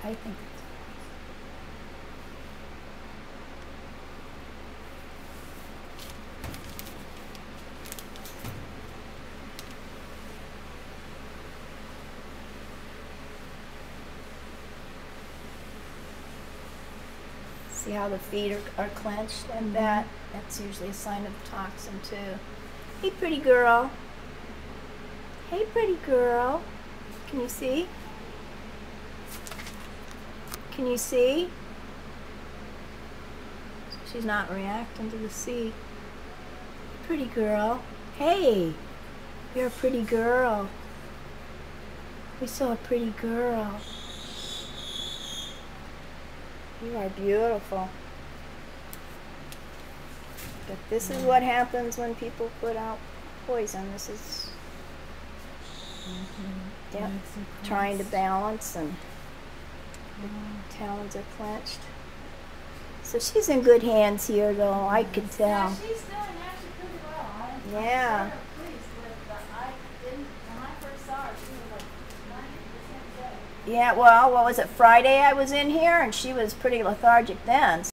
I think see how the feet are clenched, and that's usually a sign of toxin too. Hey, pretty girl. Hey, pretty girl. Can you see? Can you see? She's not reacting to the sea. Pretty girl. Hey, you're a pretty girl. We saw a pretty girl. You are beautiful. But this is what happens when people put out poison. This is yep, trying to balance, and the talons are clenched. So she's in good hands here, though. I could tell. Yeah, she's doing actually pretty well. Yeah. I'm very pleased with when I first saw her, she was like 90% dead. Yeah, well, what was it, Friday I was in here, and she was pretty lethargic then.